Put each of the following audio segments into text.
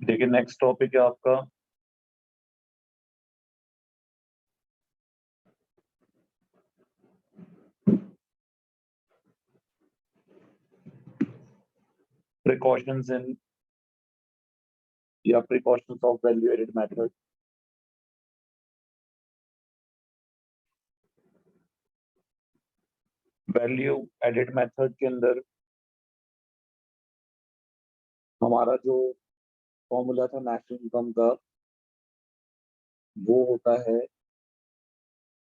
देखिए next topic है आपका प्रिकॉशंस इन या precautions of value added method. Value added method के अंदर हमारा जो फॉर्मूला था नेशनल इनकम का वो होता है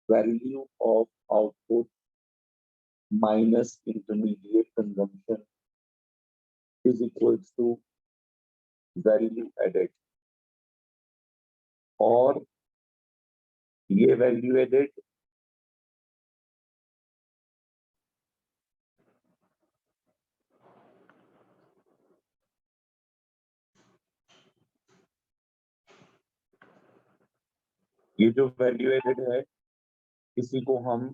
value of output minus intermediate consumption is equals to value added. और ये वैल्यू एडेड ये जो वैल्यू एडेड है इसी को हम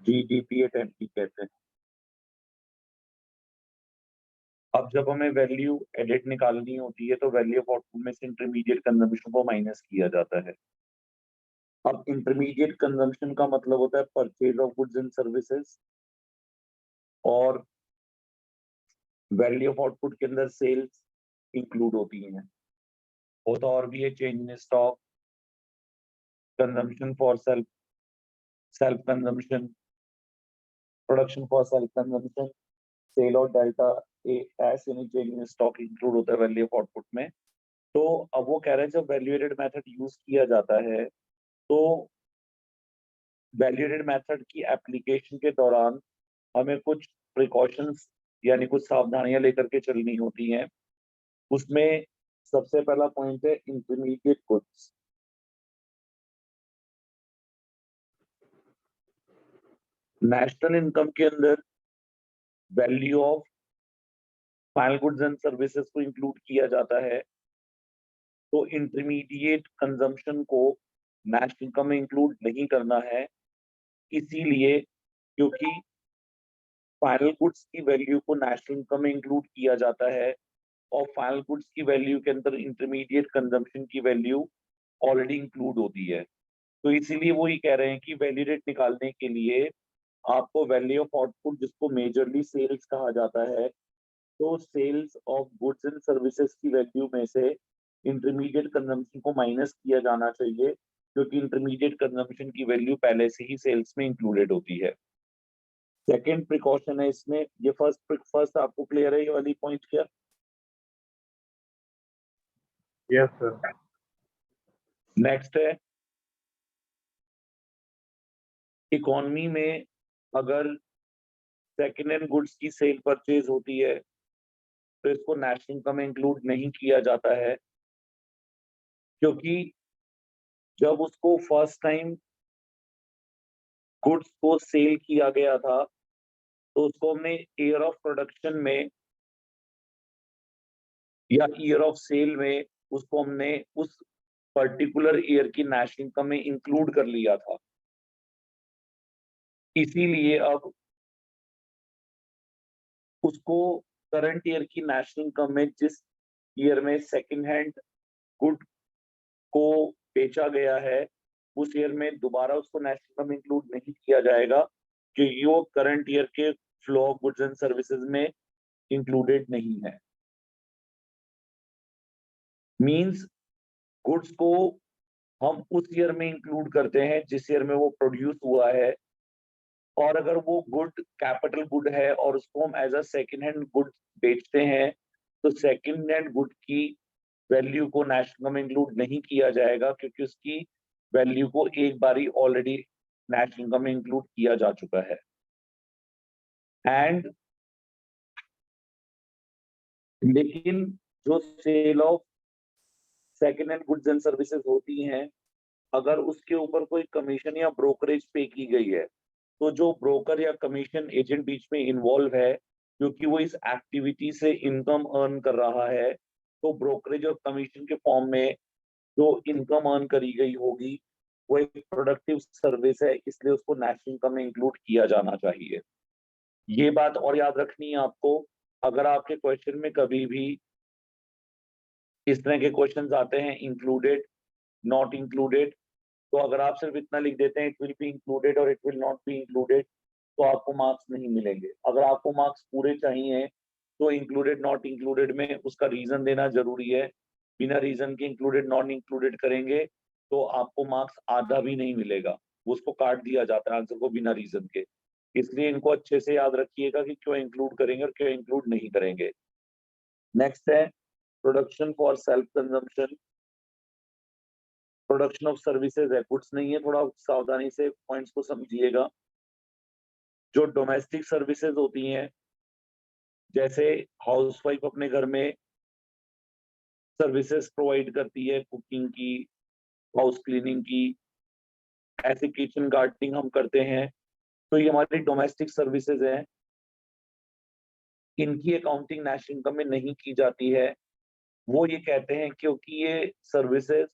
जीडीपी एट एमपी कहते हैं। अब जब हमें वैल्यू एडेड निकालनी होती है तो वैल्यू ऑफ आउटपुट में से इंटरमीडिएट कंजम्पशन को माइनस किया जाता है। अब इंटरमीडिएट कंजम्पशन का मतलब होता है purchase of goods and services, और वैल्यू ऑफ आउटपुट के अंदर सेल्स इंक्लूड होती हैं। होता और भी है change in stock, consumption for self consumption, production for self consumption, sale और डेल्टा एस यानी चेंज इन स्टॉक इंक्लूड होता है वैल्यू ऑफ आउटपुट में। तो अब वो कह रहे हैं जब वैल्यू एडेड मेथड यूज किया जाता है तो वैल्यू एडेड मेथड की एप्लीकेशन के दौरान हमें कुछ प्रिकॉशंस यानी कुछ सावधानियां लेकर के चलनी होती हैं। उसमें सबसे पहला पॉइंट है इंटरमीडिएट गुड्स। नेशनल इनकम के अंदर value of final goods and services को इंक्लूड किया जाता है, तो इंटरमीडिएट कंजम्पशन को नेशनल इनकम में इंक्लूड नहीं करना है, इसीलिए क्योंकि फाइनल गुड्स की वैल्यू को नेशनल इनकम में इंक्लूड किया जाता है और फाइनल गुड्स की वैल्यू के अंदर इंटरमीडिएट कंजम्पशन की वैल्यू ऑलरेडी इंक्लूड होती है। तो इसीलिए वो ये कह रहे हैं कि वैल्यू रेट निकालने के लिए आपको वैल्यू ऑफ आउटपुट जिसको मेजरली सेल्स कहा जाता है, तो sales of goods and services की वैल्यू में से इंटरमीडिएट कंजम्पशन को माइनस किया जाना चाहिए, क्योंकि इंटरमीडिएट कंजम्पशन की वैल्यू पहले से ही सेल्स में इंक्लूडेड होती है। सेकेंड प्रिकॉशन है इसमें, ये फर्स्ट आपको क्लियर है ये वाली पॉइंट क्या? Yes sir. नेक्स्ट है इकोनॉमी में अगर सेकेंड हैंड गुड्स की सेल परचेज होती है तो इसको नेशनल इनकम में इंक्लूड नहीं किया जाता है, क्योंकि जब उसको फर्स्ट टाइम गुड्स को सेल किया गया था तो उसको हमने ईयर ऑफ प्रोडक्शन में या ईयर ऑफ सेल में उसको हमने उस पर्टिकुलर ईयर की नेशनल इनकम में इंक्लूड कर लिया था। इसीलिए अब उसको करंट ईयर की नेशनल इनकम में जिस ईयर में सेकेंड हैंड गुड को बेचा गया है उस ईयर में दोबारा उसको नेशनल इनकम में इंक्लूड नहीं किया जाएगा, क्योंकि वो करंट ईयर के flow of goods and services में इंक्लूडेड नहीं है। मींस गुड्स को हम उस ईयर में इंक्लूड करते हैं जिस ईयर में वो प्रोड्यूस हुआ है, और अगर वो गुड कैपिटल गुड है और उसको हम as a second hand good बेचते हैं तो सेकेंड हैंड गुड की वैल्यू को नेशनल में इंक्लूड नहीं किया जाएगा, क्योंकि उसकी वैल्यू को एक बारी ऑलरेडी नेशनल इनकम में इंक्लूड किया जा चुका है। एंड लेकिन जो sale of second hand goods and services होती हैं, अगर उसके ऊपर कोई कमीशन या ब्रोकरेज पे की गई है तो जो ब्रोकर या कमीशन एजेंट बीच में इन्वॉल्व है, क्योंकि वो इस एक्टिविटी से इनकम अर्न कर रहा है, तो ब्रोकरेज और कमीशन के फॉर्म में जो इनकम अर्न करी गई होगी वो एक प्रोडक्टिव सर्विस है, इसलिए उसको नेशनल इनकम में इंक्लूड किया जाना चाहिए। ये बात और याद रखनी है आपको अगर आपके क्वेश्चन में कभी भी इस तरह के क्वेश्चंस आते हैं इंक्लूडेड, नॉट इंक्लूडेड, तो अगर आप सिर्फ इतना लिख देते हैं इट विल बी इंक्लूडेड और it will not be included, तो आपको मार्क्स नहीं मिलेंगे। अगर आपको मार्क्स पूरे चाहिए तो इंक्लूडेड नॉट इंक्लूडेड में उसका रीजन देना जरूरी है। बिना रीजन के इंक्लूडेड नॉट इंक्लूडेड करेंगे तो आपको मार्क्स आधा भी नहीं मिलेगा, उसको काट दिया जाता है आंसर को बिना रीजन के। इसलिए इनको अच्छे से याद रखिएगा कि क्यों इंक्लूड करेंगे और क्यों इंक्लूड नहीं करेंगे। नेक्स्ट है production for self consumption. Production of services है, गुड्स नहीं है, थोड़ा सावधानी से पॉइंट्स को समझिएगा। जो डोमेस्टिक सर्विसेज होती हैं, जैसे हाउसवाइफ अपने घर में सर्विसेज प्रोवाइड करती है, कुकिंग की, हाउस क्लीनिंग की, ऐसे किचन गार्डनिंग हम करते हैं, तो ये हमारी डोमेस्टिक सर्विसेज हैं। इनकी अकाउंटिंग नेशनल इनकम में नहीं की जाती है। वो ये कहते हैं क्योंकि ये सर्विसेज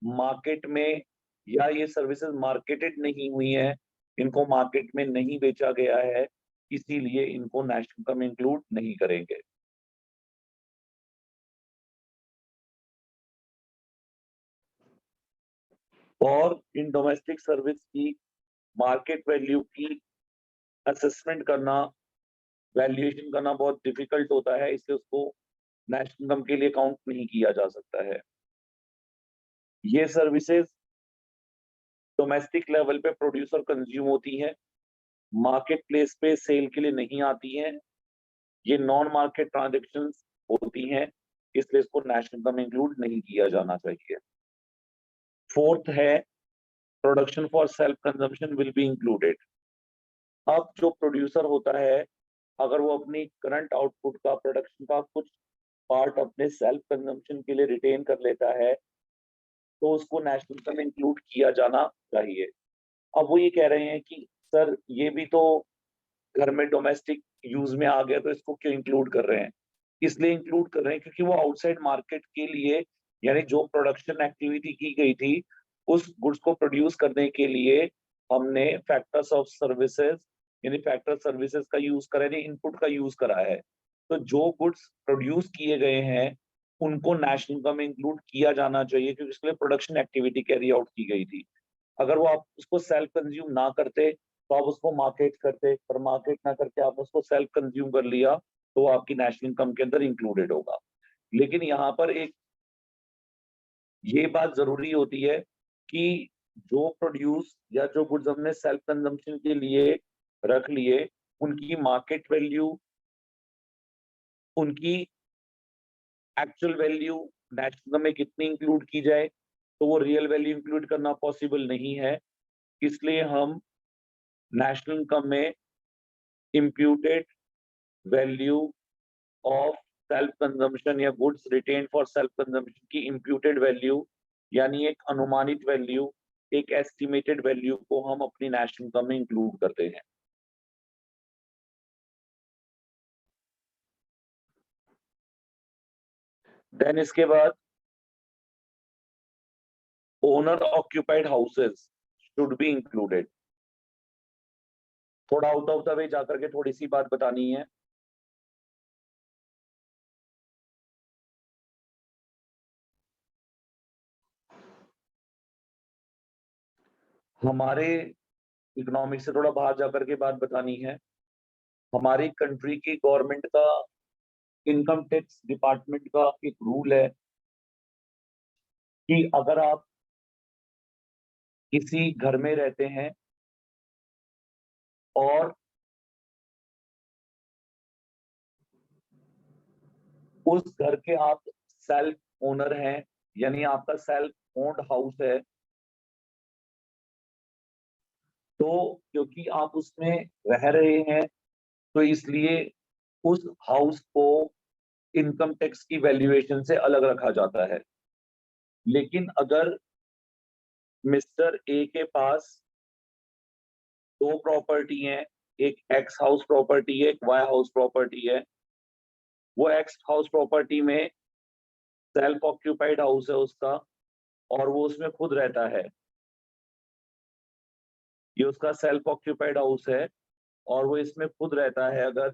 मार्केट में, या ये सर्विसेज मार्केटेड नहीं हुई है, इनको मार्केट में नहीं बेचा गया है, इसीलिए इनको नेशनल इनकम इंक्लूड नहीं करेंगे। और इन डोमेस्टिक सर्विस की मार्केट वैल्यू की असेसमेंट करना, वैल्यूएशन करना बहुत डिफिकल्ट होता है, इसलिए उसको नेशनल इनकम के लिए काउंट नहीं किया जा सकता है। ये सर्विसेज डोमेस्टिक लेवल पे प्रोड्यूसर कंज्यूम होती हैं, मार्केट प्लेस पे सेल के लिए नहीं आती हैं, ये नॉन मार्केट ट्रांजेक्शंस होती हैं, इसलिए इसको नेशनल इनकम इंक्लूड नहीं किया जाना चाहिए। फोर्थ है production for self consumption will be included. अब जो प्रोड्यूसर होता है, अगर वो अपनी करंट आउटपुट का, प्रोडक्शन का कुछ पार्ट अपने सेल्फ कंजम्पशन के लिए रिटेन कर लेता है, तो उसको नेशनल इनकम इंक्लूड किया जाना चाहिए। अब वो ये कह रहे हैं कि सर ये भी तो घर में डोमेस्टिक यूज में आ गया, तो इसको क्यों इंक्लूड कर रहे हैं? इसलिए इंक्लूड कर रहे हैं क्योंकि वो आउटसाइड मार्केट के लिए, यानी जो प्रोडक्शन एक्टिविटी की गई थी, उस गुड्स को प्रोड्यूस करने के लिए हमने फैक्टर्स ऑफ सर्विसेज, यानी फैक्टर सर्विसेज का यूज करा, यानी इनपुट का यूज करा है। तो जो गुड्स प्रोड्यूस किए गए हैं उनको नेशनल इनकम में इंक्लूड किया जाना चाहिए, क्योंकि इसके लिए प्रोडक्शन एक्टिविटी कैरी आउट की गई थी। अगर वो आप उसको सेल्फ कंज्यूम ना करते तो आप उसको मार्केट करते, पर मार्केट ना करके आप उसको सेल्फ कंज्यूम कर लिया, तो वो आपकी नेशनल इनकम के अंदर इंक्लूडेड होगा। लेकिन यहाँ पर एक ये बात जरूरी होती है कि जो प्रोड्यूस या जो गुड्स हमने सेल्फ कंजम्पशन के लिए रख लिए, उनकी मार्केट वैल्यू, उनकी एक्चुअल वैल्यू नेशनल इनकम में कितनी इंक्लूड की जाए, तो वो रियल वैल्यू इंक्लूड करना पॉसिबल नहीं है। इसलिए हम नेशनल इनकम में imputed value of self consumption या goods retain for self consumption की इम्प्यूटेड वैल्यू, यानी एक अनुमानित वैल्यू, एक एस्टिमेटेड वैल्यू को हम अपनी नेशनल इनकम में इंक्लूड करते हैं। देन इसके बाद owner occupied houses should be included. थोड़ा आउट ऑफ द वे जाकर के थोड़ी सी बात बतानी है। हमारे इकोनॉमिक्स से थोड़ा बाहर जाकर के बात बतानी है। हमारी कंट्री की गवर्नमेंट का, इनकम टैक्स डिपार्टमेंट का एक रूल है कि अगर आप किसी घर में रहते हैं और उस घर के आप सेल्फ ओनर हैं, यानी आपका सेल्फ ओन्ड हाउस है, तो क्योंकि आप उसमें रह रहे हैं, तो इसलिए उस हाउस को इनकम टैक्स की वैल्यूएशन से अलग रखा जाता है। लेकिन अगर मिस्टर ए के पास दो प्रॉपर्टी हैं, एक एक्स हाउस प्रॉपर्टी है, एक वाई हाउस प्रॉपर्टी है, वो एक्स हाउस प्रॉपर्टी में सेल्फ ऑक्यूपाइड हाउस है उसका, और वो उसमें खुद रहता है, ये उसका सेल्फ ऑक्यूपाइड हाउस है और वो इसमें खुद रहता है। अगर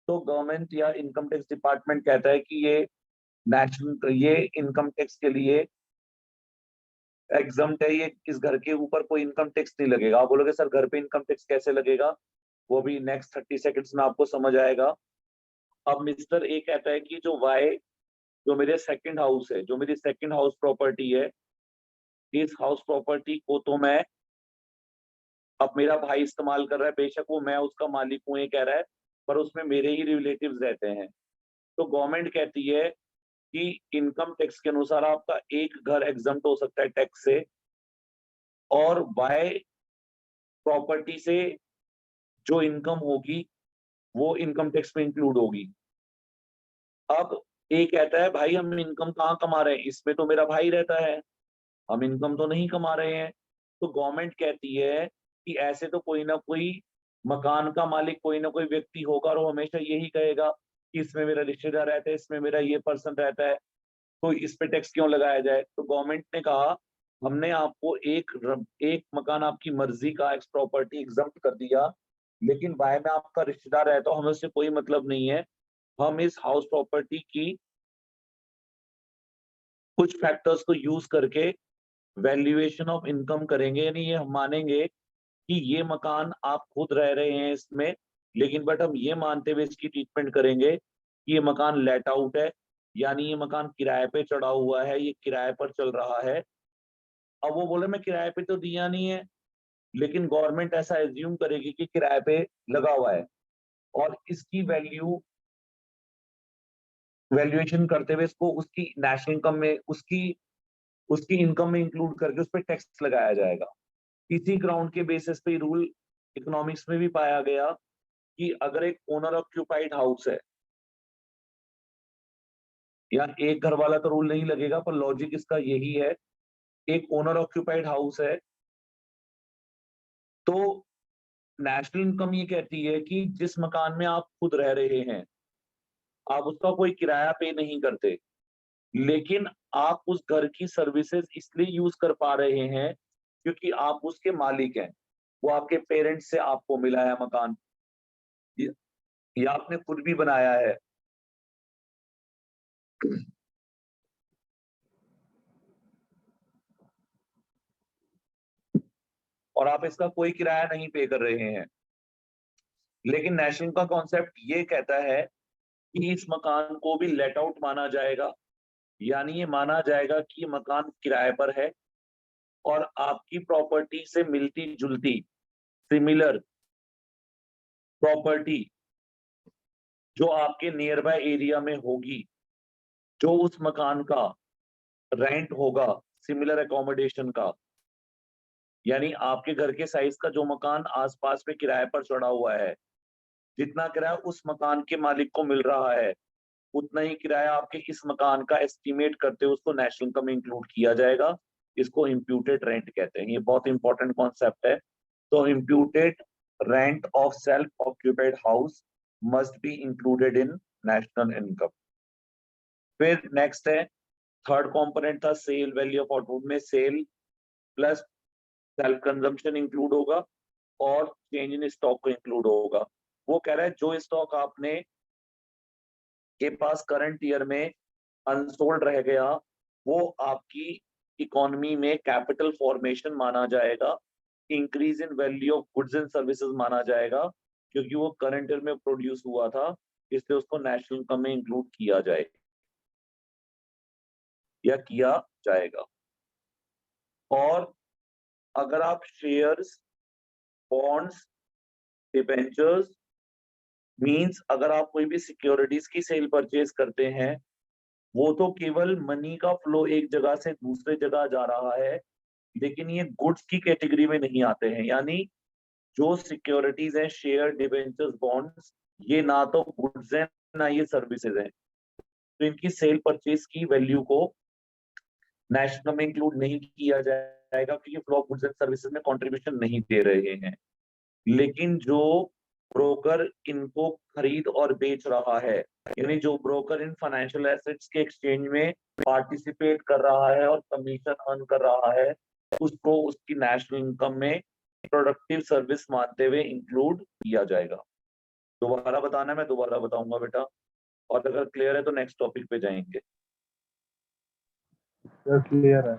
तो गवर्नमेंट या इनकम टैक्स डिपार्टमेंट कहता है कि ये इनकम टैक्स के लिए एग्जम्प्ट है, ये इस घर के ऊपर कोई इनकम टैक्स नहीं लगेगा। आप बोलोगे सर घर पे इनकम टैक्स कैसे लगेगा, वो भी नेक्स्ट 30 सेकंड्स में आपको समझ आएगा। अब मिस्टर ए कहता है कि जो वाई, जो मेरे सेकंड हाउस है, जो मेरी सेकंड हाउस प्रॉपर्टी है, इस हाउस प्रॉपर्टी को तो मैं, अब मेरा भाई इस्तेमाल कर रहा है, बेशक वो मैं उसका मालिक हूं ये कह रहा है, पर उसमें मेरे ही रिलेटिव्स रहते हैं। तो गवर्नमेंट कहती है कि इनकम टैक्स के अनुसार आपका एक घर एग्जम्प्ट हो सकता है टैक्स से, और वाई प्रॉपर्टी से जो इनकम होगी वो इनकम टैक्स में इंक्लूड होगी। अब ए कहता है भाई हम इनकम कहाँ कमा रहे हैं, इसमें तो मेरा भाई रहता है, हम इनकम तो नहीं कमा रहे हैं। तो गवर्नमेंट कहती है कि ऐसे तो कोई ना कोई मकान का मालिक, कोई ना कोई व्यक्ति होगा, और वो हमेशा यही कहेगा कि इसमें मेरा रिश्तेदार रहता है, इसमें मेरा ये पर्सन रहता है, तो इस पे टैक्स क्यों लगाया जाए। तो गवर्नमेंट ने कहा हमने आपको एक मकान आपकी मर्जी का एक्स प्रॉपर्टी एग्जम्प्ट कर दिया, लेकिन बाय में आपका रिश्तेदार है तो हमें उससे कोई मतलब नहीं है। हम इस हाउस प्रॉपर्टी की कुछ फैक्टर्स को यूज करके वैल्यूएशन ऑफ इनकम करेंगे, यानी ये हम मानेंगे कि ये मकान आप खुद रह रहे हैं इसमें, लेकिन बट हम ये मानते हुए इसकी ट्रीटमेंट करेंगे कि ये मकान लेट आउट है, यानी ये मकान किराए पे चढ़ा हुआ है, ये किराए पर चल रहा है। अब वो बोले मैं किराए पे तो दिया नहीं है, लेकिन गवर्नमेंट ऐसा एज्यूम करेगी कि किराए पे लगा हुआ है, और इसकी वैल्यूएशन करते हुए इसको उसकी नेशनल इनकम में, उसकी उसकी इनकम में इंक्लूड करके उस पर टैक्स लगाया जाएगा। इसी ग्राउंड के बेसिस पे रूल इकोनॉमिक्स में भी पाया गया कि अगर एक ओनर ऑक्यूपाइड हाउस है, या एक घर वाला तो रूल नहीं लगेगा, पर लॉजिक इसका यही है, एक ओनर ऑक्यूपाइड हाउस है, तो नेशनल इनकम ये कहती है कि जिस मकान में आप खुद रह रहे हैं, आप उसका कोई किराया पे नहीं करते, लेकिन आप उस घर की सर्विसेज इसलिए यूज कर पा रहे हैं क्योंकि आप उसके मालिक हैं, वो आपके पेरेंट्स से आपको मिला है मकान, ये, ये आपने खुद भी बनाया है। और आप इसका कोई किराया नहीं पे कर रहे हैं। लेकिन नेशनल का कॉन्सेप्ट ये कहता है कि इस मकान को भी लेट आउट माना जाएगा, यानी ये माना जाएगा कि ये मकान किराए पर है, और आपकी प्रॉपर्टी से मिलती जुलती सिमिलर प्रॉपर्टी जो आपके नियर बाय एरिया में होगी, जो उस मकान का रेंट होगा सिमिलर एकोमोडेशन का, यानी आपके घर के साइज का जो मकान आसपास में किराए पर चढ़ा हुआ है, जितना किराया उस मकान के मालिक को मिल रहा है, उतना ही किराया आपके इस मकान का एस्टिमेट करते हुए उसको नेशनल इनकम में इंक्लूड किया जाएगा। इसको इम्प्यूटेड रेंट कहते हैं, ये बहुत इंपॉर्टेंट कॉन्सेप्ट है। तो imputed rent of self occupied house must be included in national income. फिर नेक्स्ट है, थर्ड कंपोनेंट था सेल वैल्यू ऑफ आउटपुट, में sale plus self consumption include होगा और चेंज इन स्टॉक को इंक्लूड होगा। वो कह रहा है जो स्टॉक आपने के पास करंट ईयर में अनसोल्ड रह गया, वो आपकी इकोनॉमी में कैपिटल फॉर्मेशन माना जाएगा, increase in value of goods and services माना जाएगा, क्योंकि वो करंट ईयर में प्रोड्यूस हुआ था, इसलिए उसको नेशनल इनकम में इंक्लूड किया जाए या किया जाएगा। और अगर आप शेयर्स, बॉन्ड्स, डिबेंचर्स, मींस अगर आप कोई भी सिक्योरिटीज की सेल परचेज करते हैं, वो तो केवल मनी का फ्लो एक जगह से दूसरे जगह जा रहा है, लेकिन ये गुड्स की कैटेगरी में नहीं आते हैं। यानी जो सिक्योरिटीज हैं, शेयर, डिबेंचर्स, बॉन्ड्स, ये ना तो गुड्स हैं ना ये सर्विसेज हैं, तो इनकी सेल परचेज की वैल्यू को नेशनल में इंक्लूड नहीं किया जाएगा, क्योंकि flow of goods and services में कंट्रीब्यूशन नहीं दे रहे हैं। लेकिन जो ब्रोकर इनको खरीद और बेच रहा है, यानी जो ब्रोकर इन फाइनेंशियल एसेट्स के एक्सचेंज में पार्टिसिपेट कर रहा है और कमीशन अर्न कर रहा है, उसको उसकी नेशनल इनकम में प्रोडक्टिव सर्विस मानते हुए इंक्लूड किया जाएगा। दोबारा बताना है, मैं दोबारा बताऊंगा बेटा, और अगर क्लियर है तो नेक्स्ट टॉपिक पे जाएंगे। सर क्लियर है।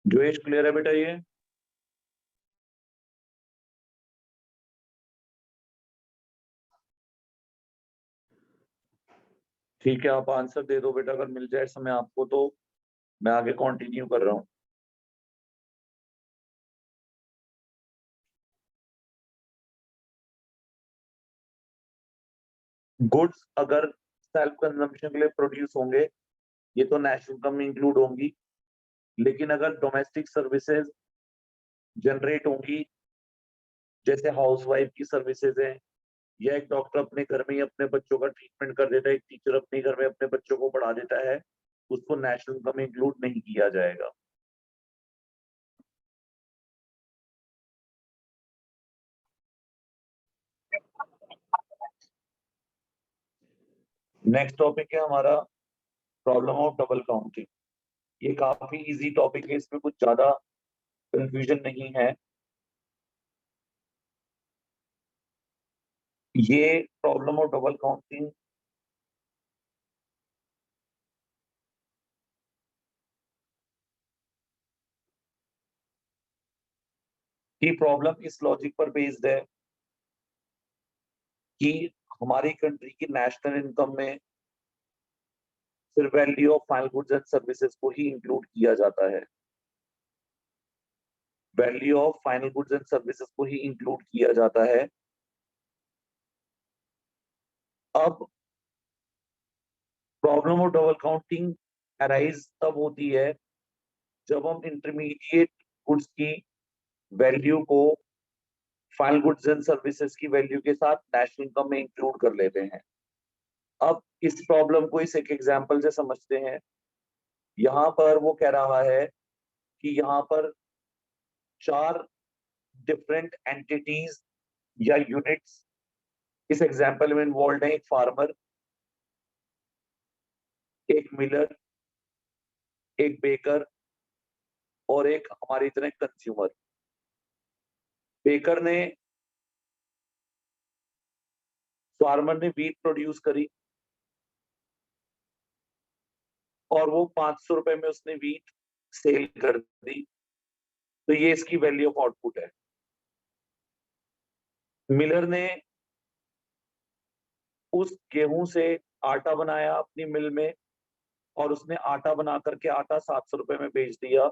जोएश क्लियर है बेटा ये? ठीक है, आप आंसर दे दो बेटा, अगर मिल जाए समय आपको तो मैं आगे कंटिन्यू कर रहा हूँ। गुड्स अगर सेल्फ कंजम्पशन के लिए प्रोड्यूस होंगे, ये तो नेशनल इनकम में इंक्लूड होंगी, लेकिन अगर डोमेस्टिक सर्विसेज जनरेट होंगी, जैसे हाउसवाइफ की सर्विसेज हैं, या एक डॉक्टर अपने घर में ही अपने बच्चों का ट्रीटमेंट कर देता है, एक टीचर अपने घर में अपने बच्चों को पढ़ा देता है, उसको नेशनल इनकम में इंक्लूड नहीं किया जाएगा। नेक्स्ट टॉपिक है हमारा प्रॉब्लम ऑफ डबल काउंटिंग। ये काफी इजी टॉपिक है, इसमें कुछ ज्यादा कंफ्यूजन नहीं है। ये प्रॉब्लम ऑफ डबल काउंटिंग की प्रॉब्लम इस लॉजिक पर बेस्ड है कि हमारी कंट्री की नेशनल इनकम में सिर्फ value of final goods and services को ही इंक्लूड किया जाता है, value of final goods and services को ही इंक्लूड किया जाता है। अब problem of double counting arise तब होती है जब हम इंटरमीडिएट गुड्स की वैल्यू को फाइनल गुड्स एंड सर्विसेज की वैल्यू के साथ नेशनल इनकम में इंक्लूड कर लेते हैं। अब इस प्रॉब्लम को इस एक एग्जांपल से समझते हैं। यहाँ पर वो कह रहा है कि यहाँ पर 4 डिफरेंट एंटिटीज या यूनिट्स इस एग्जांपल में इन्वॉल्व है। एक फार्मर, एक मिलर, एक बेकर और एक हमारी तरह कंज्यूमर। बेकर ने, फार्मर ने व्हीट प्रोड्यूस करी और वो 500 रुपए में उसने व्हीट सेल कर दी, तो ये इसकी वैल्यू ऑफ आउटपुट है। मिलर ने उस गेहूं से आटा बनाया अपनी मिल में और उसने आटा बना करके आटा 700 रुपए में बेच दिया,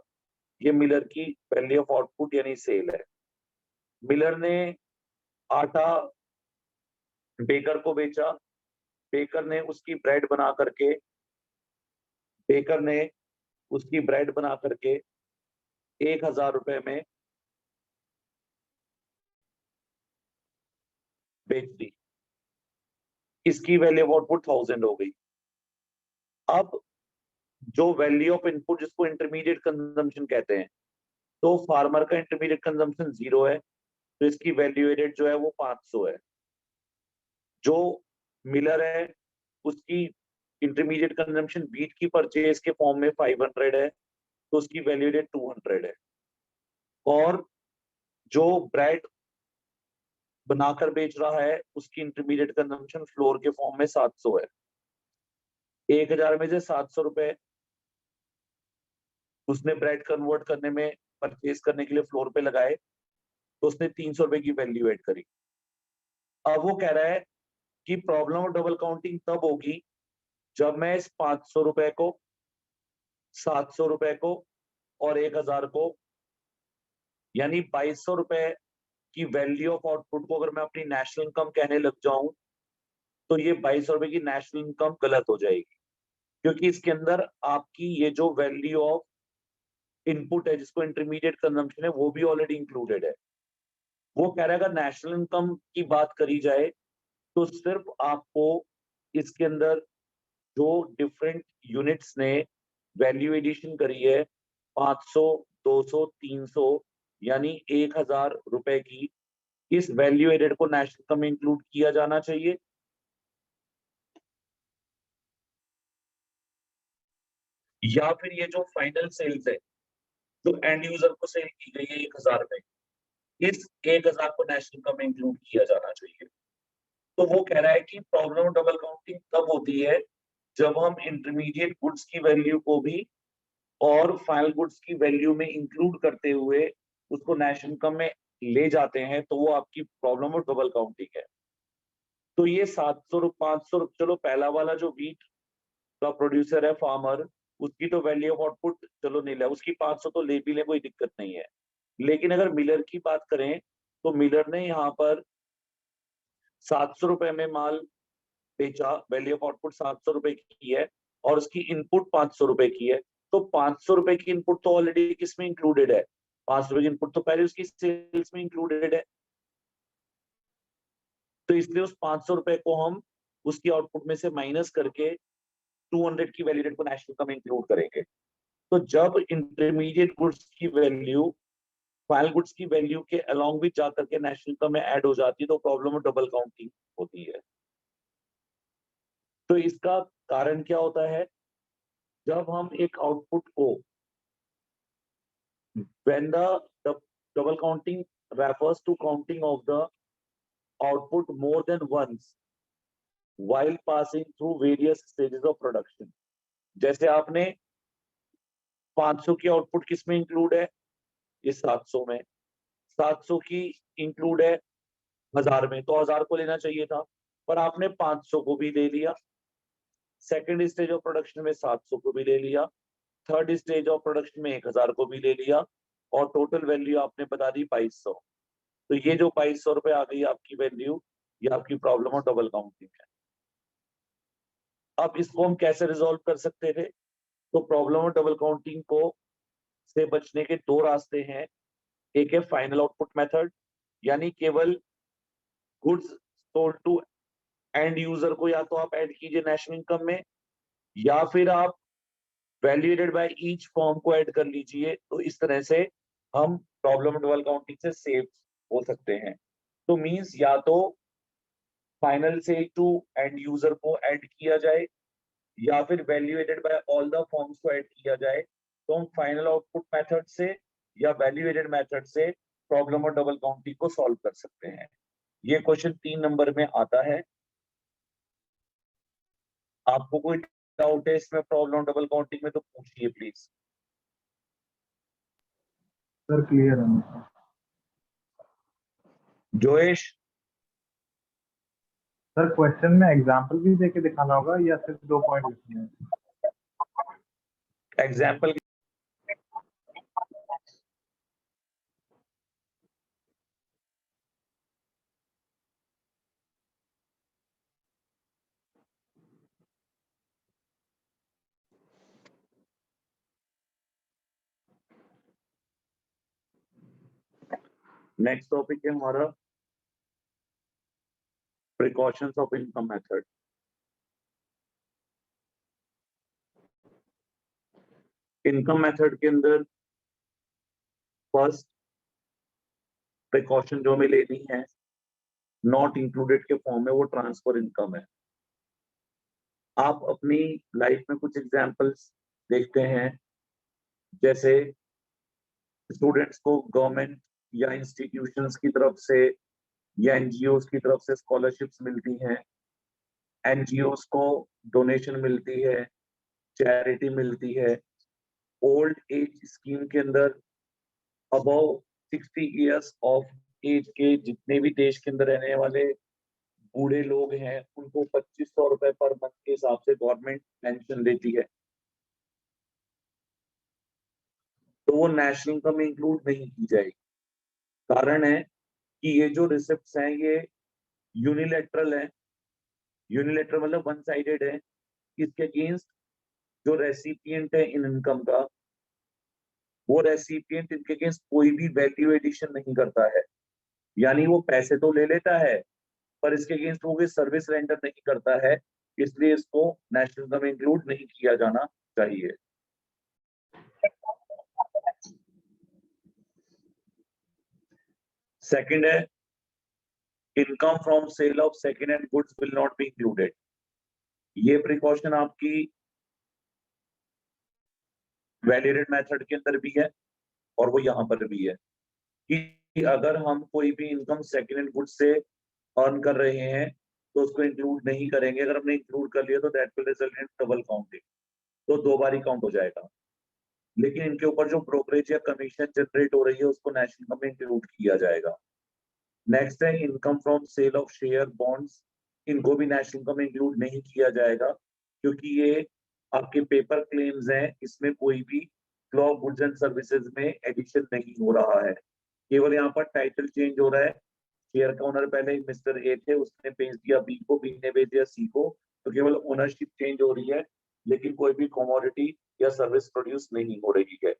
ये मिलर की वैल्यू ऑफ आउटपुट यानी सेल है। मिलर ने आटा बेकर को बेचा, बेकर ने उसकी ब्रेड बना करके बेकर ने उसकी ब्रेड बना करके 1000 रुपए में बेच दी, इसकी वैल्यू ऑफ आउटपुट 1000 हो गई। अब जो वैल्यू ऑफ इनपुट जिसको इंटरमीडिएट कंजम्पशन कहते हैं, तो फार्मर का इंटरमीडिएट कंजम्पशन 0 है, तो इसकी वैल्यू एडेड जो है वो 500 है। जो मिलर है उसकी इंटरमीडिएट कंजम्पशन व्हीट की परचेज के फॉर्म में 500 है, तो उसकी वैल्यू एडेड 200 है। और जो ब्रेड बनाकर बेच रहा है उसकी इंटरमीडिएट कंजम्पशन फ्लोर के फॉर्म में 700 है। 1000 में से 700 रुपए उसने ब्रेड कन्वर्ट करने में, परचेज करने के लिए फ्लोर पे लगाए, तो उसने 300 रुपए की वैल्यू ऐड करी। अब वो कह रहा है कि प्रॉब्लम ऑफ डबल काउंटिंग तब होगी जब मैं इस 500 रुपए को, 700 रुपए को और 1000 को, यानी 2200 रुपए की वैल्यू ऑफ आउटपुट को अगर मैं अपनी नेशनल इनकम कहने लग जाऊं, तो ये 2200 रुपए की नेशनल इनकम गलत हो जाएगी, क्योंकि इसके अंदर आपकी ये जो वैल्यू ऑफ इनपुट है जिसको इंटरमीडिएट कंजम्पशन है वो भी ऑलरेडी इंक्लूडेड है। वो कह रहा है अगर नेशनल इनकम की बात करी जाए तो सिर्फ आपको इसके अंदर जो डिफरेंट यूनिट्स ने वैल्यू एडिशन करी है 500, 200, 300 यानी 1000 रुपए की, इस वैल्यू एडेड को नेशनल इनकम में इंक्लूड किया जाना चाहिए। या फिर ये जो फाइनल सेल्स है जो एंड यूजर को सेल की गई है 1000 में, इस 1000 को नेशनल इनकम में इंक्लूड किया जाना चाहिए। तो वो कह रहा है कि प्रॉब्लम डबल काउंटिंग तब होती है जब हम इंटरमीडिएट गुड्स की वैल्यू को भी और फाइनल गुड्स की वैल्यू में इंक्लूड करते हुए उसको नेशनल इनकम में ले जाते हैं, तो वो आपकी प्रॉब्लम ऑफ डबल काउंटिंग है। तो ये 700 500, चलो पहला वाला जो वीट का प्रोड्यूसर है फार्मर, उसकी तो वैल्यू ऑफ आउटपुट चलो नहीं लिया, उसकी 500 तो ले भी ले, कोई दिक्कत नहीं है। लेकिन अगर मिलर की बात करें तो मिलर ने यहाँ पर 700 रुपए में माल बेचा, वैल्यू ऑफ आउटपुट 700 रुपए की है और उसकी इनपुट 500 रुपए की है। तो 500 रुपए की इनपुट तो ऑलरेडी किसमें इंक्लूडेड है? 500 रुपए की इनपुट तो पहले उसकी सेल्स में इंक्लूडेड है। तो इसलिए उस 500 रुपए को हम उसकी आउटपुट में से माइनस करके 200 की वैल्यू को नेशनल इनकम में इंक्लूड करेंगे। तो जब इंटरमीडिएट गुड्स की वैल्यू फाइनल गुड्स की वैल्यू के अलोंग विद जाकर के नेशनल इनकम में ऐड हो जाती है तो प्रॉब्लम डबल काउंटिंग होती है। तो इसका कारण क्या होता है? जब हम एक आउटपुट को when the double counting refers to counting of the output more than once while passing through various stages of production। जैसे आपने 500 की आउटपुट किस में इंक्लूड है? इस 700 में। 700 की इंक्लूड है 1000 में, तो 1000 को लेना चाहिए था, पर आपने 500 को भी ले लिया। सेकेंड स्टेज ऑफ प्रोडक्शन में 700 को भी ले लिया, थर्ड स्टेज ऑफ प्रोडक्शन में 1000 को भी ले लिया और टोटल वैल्यू आपने बता दी 2200। तो ये जो 2200 रुपए आ गई आपकी वैल्यू, ये आपकी प्रॉब्लम और डबल काउंटिंग है। अब इसको हम कैसे रिजॉल्व कर सकते थे? तो प्रॉब्लम और डबल काउंटिंग को से बचने के दो रास्ते हैं। एक है फाइनल आउटपुट मेथड, यानी केवल goods sold to end user को या तो आप ऐड कीजिए नेशनल इनकम में, या फिर आप वैल्यूएटेड बाय ईच फॉर्म को ऐड कर लीजिए। तो इस तरह से हम प्रॉब्लम डबल काउंटिंग से सेव हो सकते हैं। तो मींस या तो final sale to end user को ऐड किया जाए या फिर value added by all the firms को ऐड किया जाए। तो हम फाइनल आउटपुट मेथड से या वैल्यूएटेड मेथड से प्रॉब्लम और डबल काउंटिंग को सॉल्व कर सकते हैं। ये क्वेश्चन 3 नंबर में आता है। आपको कोई डाउट है इसमें प्रॉब्लम डबल काउंटिंग में तो पूछिए प्लीज। सर क्लियर है। जोएश, सर क्वेश्चन में एग्जांपल भी देके दिखाना होगा या सिर्फ 2 पॉइंट लिखने हैं? एग्जाम्पल नेक्स्ट टॉपिक है हमारा precautions of income method. Income method के अंदर फर्स्ट प्रिकॉशन जो हमें लेनी है नॉट इंक्लूडेड के फॉर्म में, वो ट्रांसफर इनकम है। आप अपनी लाइफ में कुछ एग्जांपल्स देखते हैं, जैसे स्टूडेंट्स को गवर्नमेंट या इंस्टीट्यूशंस की तरफ से या एनजीओ की तरफ से स्कॉलरशिप्स मिलती हैं, एनजीओ को डोनेशन मिलती है, चैरिटी मिलती है। ओल्ड एज स्कीम के अंदर अबव 60 इयर्स ऑफ एज के जितने भी देश के अंदर रहने वाले बूढ़े लोग हैं उनको 2500 रुपए पर मंथ के हिसाब से गवर्नमेंट पेंशन देती है। तो वो नेशनल इनकम में इंक्लूड नहीं की जाएगी। कारण है कि ये जो रिसिप्ट्स हैं ये यूनिलेटरल है। यूनिलेटरल मतलब वन साइडेड है। इसके अगेंस्ट जो रेसिपिएंट है इन इनकम का, वो रेसिपिएंट इनके अगेंस्ट कोई भी वैल्यू एडिशन नहीं करता है। यानी वो पैसे तो ले लेता है पर इसके अगेंस्ट वो कोई सर्विस रेंडर नहीं करता है, इसलिए इसको नेशनल इनकम में इंक्लूड नहीं किया जाना चाहिए। सेकंड है income from sale of second hand goods will not be included. ये प्रिकॉशन आपकी वैलिडेट मेथड के अंदर भी है और वो यहां पर भी है कि कि अगर हम कोई भी इनकम सेकंड हैंड गुड्स से अर्न कर रहे हैं तो उसको इंक्लूड नहीं करेंगे। अगर हमने इंक्लूड कर लिया तो that will result in double counting, तो 2 बार ही काउंट हो जाएगा। लेकिन इनके ऊपर जो ब्रोकरेज या कमीशन जनरेट हो रही है उसको नेशनल इनकम में इंक्लूड किया जाएगा। नेक्स्ट है income from sale of share bonds, इनको भी नेशनल इनकम में इंक्लूड नहीं किया जाएगा क्योंकि ये आपके पेपर क्लेम्स हैं, इसमें कोई भी flow of goods and services में एडिशन नहीं हो रहा है। केवल यहाँ पर टाइटल चेंज हो रहा है। शेयर का ओनर पहले मिस्टर ए थे, उसने बेच दिया बी को, बी ने बेच दिया सी को, तो केवल ओनरशिप चेंज हो रही है, लेकिन कोई भी कमोडिटी या सर्विस प्रोड्यूस नहीं हो रही है।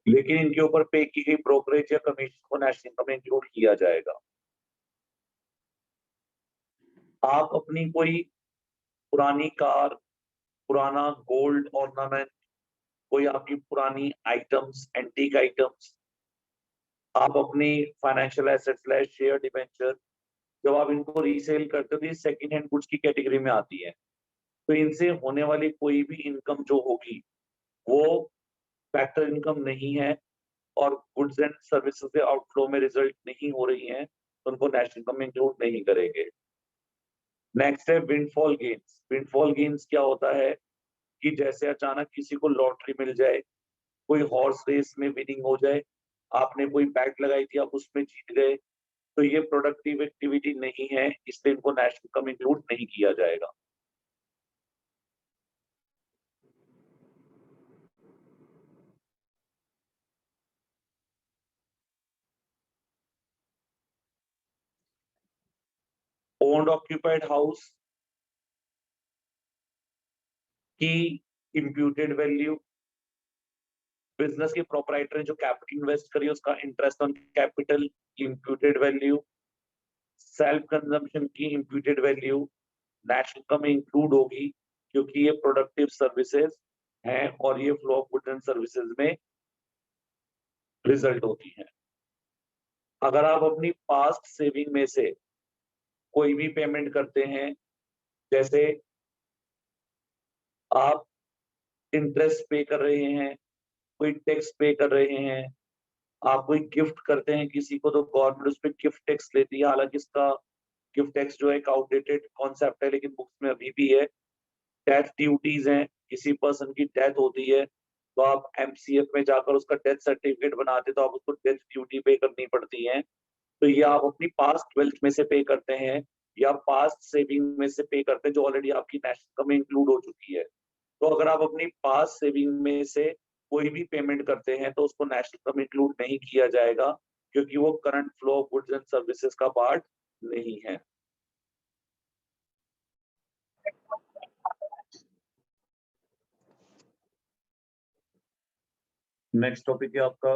लेकिन इनके ऊपर पे की गई ब्रोकरेज या कमीशन को नेशनल इनकम में इंक्लूड किया जाएगा। आप अपनी कोई पुरानी कार, पुराना गोल्ड ऑर्नामेंट, कोई आपकी पुरानी आइटम्स, एंटीक आइटम्स, आप अपनी financial asset slash share debenture, जब आप इनको रीसेल करते हो तो ये सेकंड हैंड गुड्स की कैटेगरी में आती है। तो इनसे होने वाली कोई भी इनकम जो होगी वो फैक्टर इनकम नहीं है और गुड्स एंड सर्विसेज के आउटफ्लो में रिजल्ट नहीं हो रही है, तो उनको नेशनल इनकम में इंक्लूड नहीं करेंगे। नेक्स्ट है विंडफॉल गेन्स। विंडफॉल गेन्स क्या होता है कि जैसे अचानक किसी को लॉटरी मिल जाए, कोई हॉर्स रेस में विनिंग हो जाए, आपने कोई बैट लगाई थी, आप उसमें जीत गए, तो ये प्रोडक्टिव एक्टिविटी नहीं है, इसलिए इनको नेशनल इनकम इंक्लूड नहीं किया जाएगा। ओन्ड ऑक्यूपाइड हाउस की इम्प्यूटेड वैल्यू, बिजनेस के प्रोपराइटर ने जो कैपिटल इन्वेस्ट करी उसका interest on capital imputed value, self consumption की इम्प्यूटेड वैल्यू नेशनल इनकम में इंक्लूड होगी क्योंकि ये प्रोडक्टिव सर्विसेज हैं और ये flow of goods and services में रिजल्ट होती हैं। अगर आप अपनी पास्ट सेविंग में से कोई भी पेमेंट करते हैं, जैसे आप इंटरेस्ट पे कर रहे हैं, कोई टैक्स पे कर रहे हैं, आप कोई गिफ्ट करते हैं किसी को, तो गवर्नमेंट उस पर गिफ्ट टैक्स लेती है। हालांकि इसका गिफ्ट टैक्स जो है एक आउटडेटेड कॉन्सेप्ट है, लेकिन बुक्स में अभी भी है। डेथ ड्यूटीज हैं, किसी पर्सन की डेथ होती है तो आप एमसीएफ में जाकर उसका डेथ सर्टिफिकेट बनाते, तो आप उसको डेथ ड्यूटी पे करनी पड़ती है। तो ये आप अपनी पास्ट वेल्थ में से पे करते हैं या पास्ट सेविंग में से पे करते हैं जो ऑलरेडी आपकी नेशनल इनकम में इंक्लूड हो चुकी है। तो अगर आप अपनी पास्ट सेविंग में से कोई भी पेमेंट करते हैं तो उसको नेशनल इनकम इंक्लूड नहीं किया जाएगा क्योंकि वो current flow of goods and services का पार्ट नहीं है। नेक्स्ट टॉपिक है आपका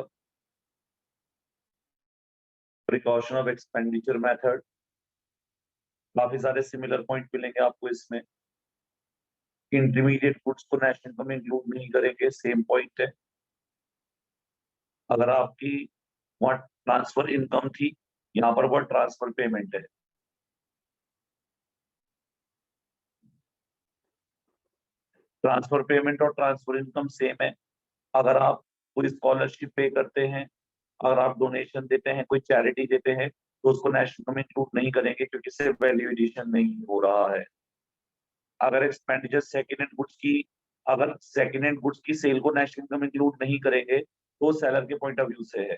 प्रिकॉशन ऑफ एक्सपेंडिचर मेथड। काफी सारे सिमिलर पॉइंट मिलेंगे आपको इसमें। इंटरमीडिएट गुड्स को नेशनल इनकम में इंक्लूड नहीं करेंगे, सेम पॉइंट है। अगर आपकी वहाँ ट्रांसफर इनकम थी, यहाँ पर वो ट्रांसफर पेमेंट है। ट्रांसफर पेमेंट और ट्रांसफर इनकम सेम है। अगर आप कोई स्कॉलरशिप पे करते हैं, अगर आप डोनेशन देते हैं, कोई चैरिटी देते हैं, तो उसको नेशनल इनकम में इंक्लूड नहीं करेंगे क्योंकि सिर्फ वैल्यू एडिशन नहीं हो रहा है। अगर एक्सपेंडिचर सेकेंड हैंड गुड्स की, अगर सेकेंड हैंड गुड्स की सेल को नेशनल इनकम इंक्लूड नहीं करेंगे तो सेलर के पॉइंट ऑफ व्यू से है।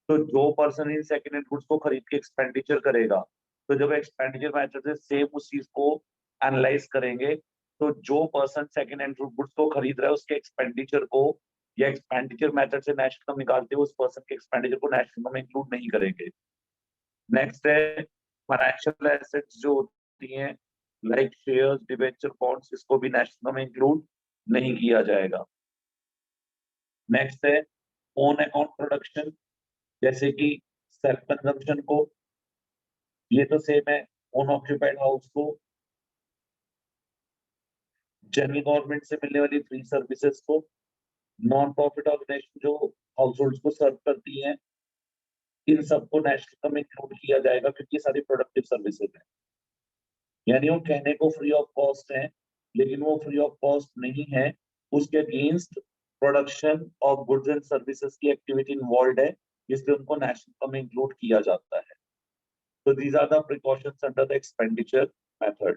तो जो person in second hand goods को खरीद के एक्सपेंडिचर करेगा, तो जब एक्सपेंडिचर मेथड से सेम उस चीज को एनालाइज करेंगे, तो जो पर्सन सेकेंड हैंड गुड्स को खरीद रहा है उसके एक्सपेंडिचर को या एक्सपेंडिचर मेथड से नेशनल इनकम निकालते हुए उस पर्सन के एक्सपेंडिचर को नेशनल इनकम में इंक्लूड नहीं करेंगे। नेक्स्ट है फाइनेंशियल एसेट्स जो होती हैं लाइक शेयर्स, डिबेंचर, बॉन्ड्स, इसको भी नेशनल में इंक्लूड नहीं किया जाएगा। नेक्स्ट है ओन अकाउंट प्रोडक्शन, जैसे कि सेल्फ कंजम्पशन को, ये तो सेम है। ओन ऑक्यूपाइड हाउस को, जनरल गवर्नमेंट से मिलने वाली फ्री सर्विसेज को, नॉन प्रॉफिट ऑर्गेनाइजेशन जो हाउस होल्ड को सर्व करती हैं, इन सबको नेशनल इनकम में इंक्लूड किया जाएगा क्योंकि ये सारी प्रोडक्टिव सर्विसेज हैं। यानी वो कहने को फ्री ऑफ कॉस्ट है, लेकिन वो फ्री ऑफ कॉस्ट नहीं है, उसके against production of goods and services की एक्टिविटी इन्वॉल्व है, इसलिए उनको नेशनल इनकम में इंक्लूड किया जाता है। So these are the precautions under the expenditure method.